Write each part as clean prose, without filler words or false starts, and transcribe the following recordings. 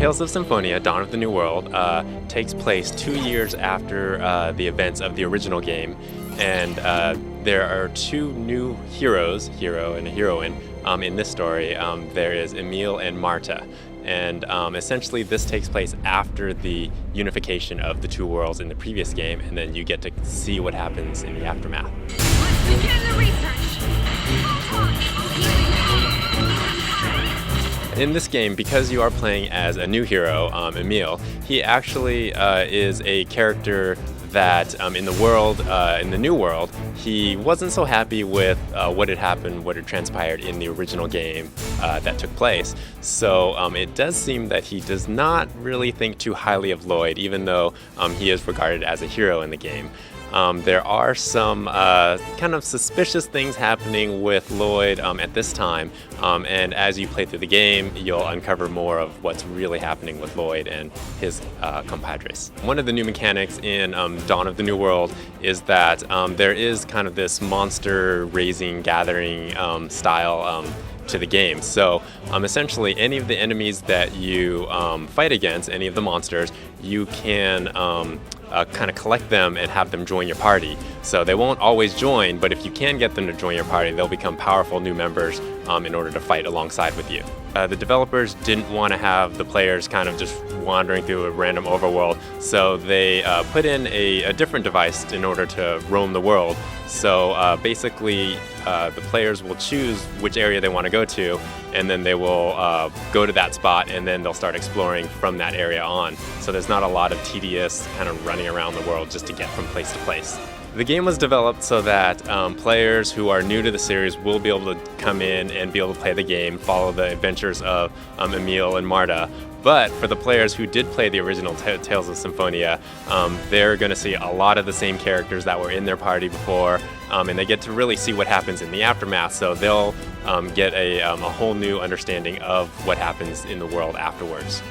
Tales of Symphonia, Dawn of the New World, takes place 2 years after the events of the original game, and there are two new heroes, hero and a heroine, in this story. There is Emil and Marta, and essentially this takes place after the unification of the two worlds in the previous game, and then you get to see what happens in the aftermath. Let's begin the research! In this game, because you are playing as a new hero, Emil, he actually is a character that in the new world, he wasn't so happy with what had happened, what had transpired in the original game that took place. So it does seem that he does not really think too highly of Lloyd, even though he is regarded as a hero in the game. There are some kind of suspicious things happening with Lloyd at this time, and as you play through the game, you'll uncover more of what's really happening with Lloyd and his compadres. One of the new mechanics in Dawn of the New World is that there is kind of this monster raising, gathering style to the game. So essentially any of the enemies that you fight against, any of the monsters, you can kind of collect them and have them join your party. So they won't always join, but if you can get them to join your party, they'll become powerful new members in order to fight alongside with you. The developers didn't want to have the players kind of just wandering through a random overworld, so they put in a different device in order to roam the world. So basically the players will choose which area they want to go to, and then they will go to that spot, and then they'll start exploring from that area on. So there's not a lot of tedious kind of running around the world just to get from place to place. The game was developed so that players who are new to the series will be able to come in and be able to play the game, follow the adventures of Emil and Marta. But for the players who did play the original Tales of Symphonia, they're going to see a lot of the same characters that were in their party before, and they get to really see what happens in the aftermath, so they'll get a whole new understanding of what happens in the world afterwards.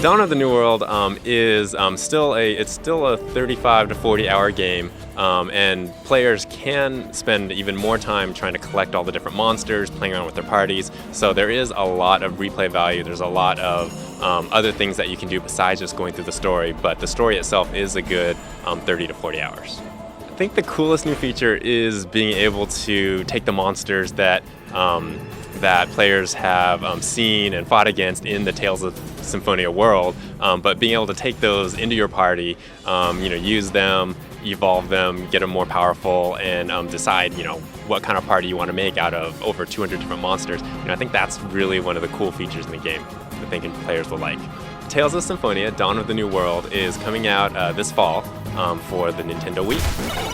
Dawn of the New World is still a 35 to 40 hour game, and players can spend even more time trying to collect all the different monsters, playing around with their parties. So there is a lot of replay value. There's a lot of other things that you can do besides just going through the story, but the story itself is a good 30 to 40 hours. I think the coolest new feature is being able to take the monsters that players have seen and fought against in the Tales of Symphonia world, but being able to take those into your party, use them, evolve them, get them more powerful, and decide, what kind of party you want to make out of over 200 different monsters. I think that's really one of the cool features in the game that I think players will like. Tales of Symphonia, Dawn of the New World is coming out this fall for the Nintendo Wii.